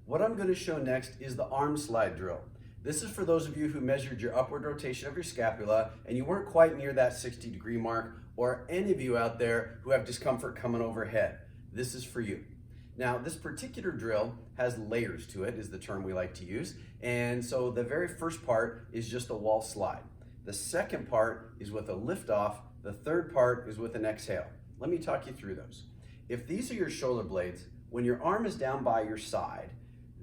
What I'm going to show next is the arm slide drill. This is for those of you who measured your upward rotation of your scapula and you weren't quite near that 60-degree mark, or any of you out there who have discomfort coming overhead. This is for you. Now, this particular drill has layers to it, is the term we like to use. And so the very first part is just a wall slide. The second part is with a lift off. The third part is with an exhale. Let me talk you through those. If these are your shoulder blades, when your arm is down by your side,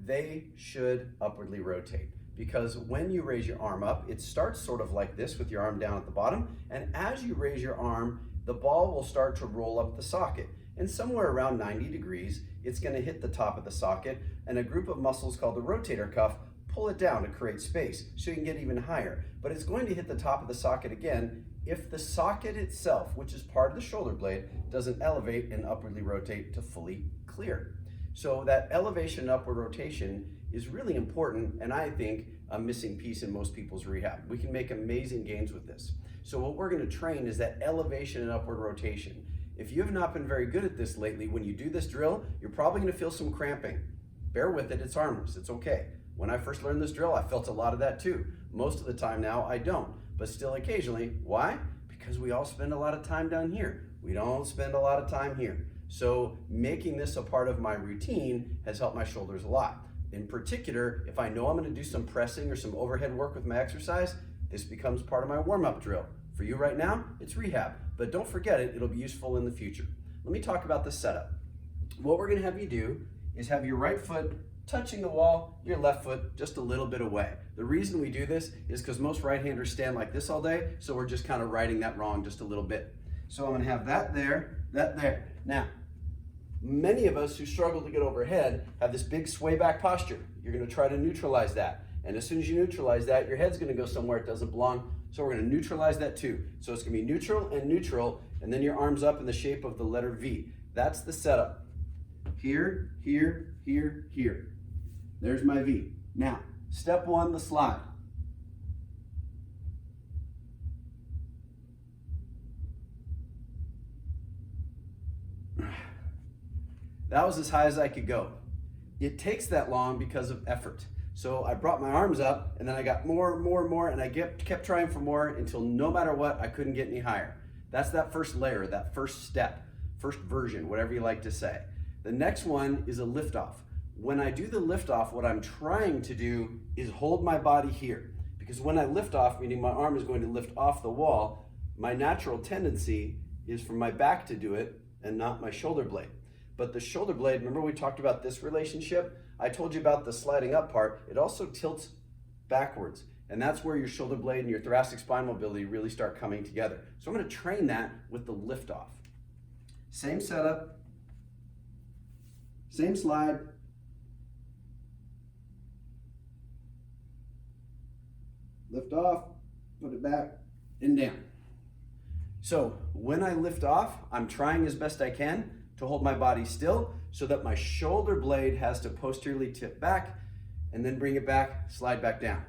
they should upwardly rotate. Because when you raise your arm up, it starts sort of like this with your arm down at the bottom. And as you raise your arm, the ball will start to roll up the socket. And somewhere around 90 degrees, it's going to hit the top of the socket, and a group of muscles called the rotator cuff pull it down to create space so you can get even higher. But it's going to hit the top of the socket again if the socket itself, which is part of the shoulder blade, doesn't elevate and upwardly rotate to fully clear. So that elevation and upward rotation is really important, and I think a missing piece in most people's rehab. We can make amazing gains with this. So what we're going to train is that elevation and upward rotation. If you have not been very good at this lately, when you do this drill, you're probably going to feel some cramping. Bear with it, it's harmless, it's okay. When I first learned this drill, I felt a lot of that too. Most of the time now, I don't, but still occasionally. Why? Because we all spend a lot of time down here. We don't spend a lot of time here. So making this a part of my routine has helped my shoulders a lot. In particular, if I know I'm going to do some pressing or some overhead work with my exercise, this becomes part of my warm-up drill. For you right now, it's rehab, but don't forget it, it'll be useful in the future. Let me talk about the setup. What we're going to have you do is have your right foot touching the wall, your left foot just a little bit away. The reason we do this is because most right-handers stand like this all day, so we're just kind of writing that wrong just a little bit. So I'm going to have that there, that there. Now, many of us who struggle to get overhead have this big sway back posture. You're going to try to neutralize that. And as soon as you neutralize that, your head's going to go somewhere it doesn't belong. So we're going to neutralize that too. So it's going to be neutral, and then your arms up in the shape of the letter V. That's the setup. Here, here, here, here. There's my V. Now, step one, the slide. That was as high as I could go. It takes that long because of effort. So I brought my arms up, and then I got more, and I kept trying for more until no matter what, I couldn't get any higher. That's that first layer, that first step, first version, whatever you like to say. The next one is a liftoff. When I do the liftoff, what I'm trying to do is hold my body here. Because when I lift off, meaning my arm is going to lift off the wall, my natural tendency is for my back to do it and not my shoulder blade. But the shoulder blade, remember we talked about this relationship? I told you about the sliding up part. It also tilts backwards. And that's where your shoulder blade and your thoracic spine mobility really start coming together. So I'm going to train that with the liftoff. Same setup, same slide. Lift off, put it back, and down. So when I lift off, I'm trying as best I can to hold my body still so that my shoulder blade has to posteriorly tip back and then bring it back, slide back down.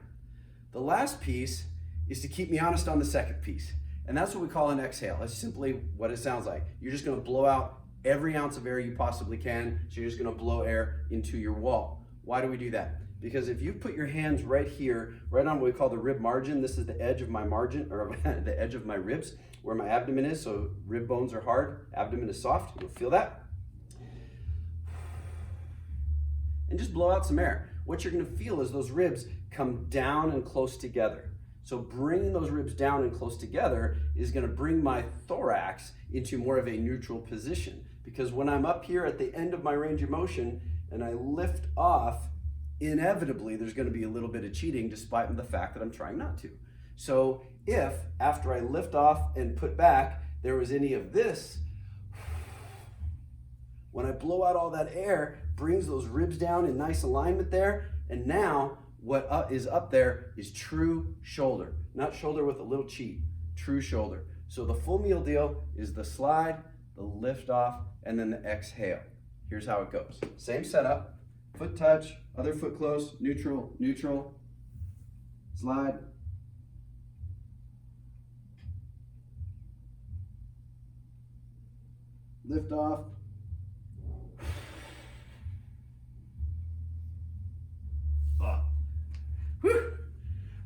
The last piece is to keep me honest on the second piece. And that's what we call an exhale. That's simply what it sounds like. You're just going to blow out every ounce of air you possibly can. So you're just going to blow air into your wall. Why do we do that? Because if you put your hands right here, right on what we call the rib margin, this is the edge of my margin, or the edge of my ribs, where my abdomen is. So rib bones are hard, abdomen is soft. You'll feel that. And just blow out some air. What you're going to feel is those ribs come down and close together. So bringing those ribs down and close together is going to bring my thorax into more of a neutral position. Because when I'm up here at the end of my range of motion and I lift off, inevitably there's going to be a little bit of cheating despite the fact that I'm trying not to. So if after I lift off and put back, there was any of this, when I blow out all that air, brings those ribs down in nice alignment there, and now what is up there is true shoulder, not shoulder with a little cheat, true shoulder. So the full meal deal is the slide, the lift off, and then the exhale. Here's how it goes. Same setup, foot touch, other foot close, neutral, neutral, slide, lift off,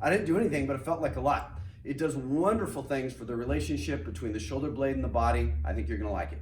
I didn't do anything, but it felt like a lot. It does wonderful things for the relationship between the shoulder blade and the body. I think you're gonna like it.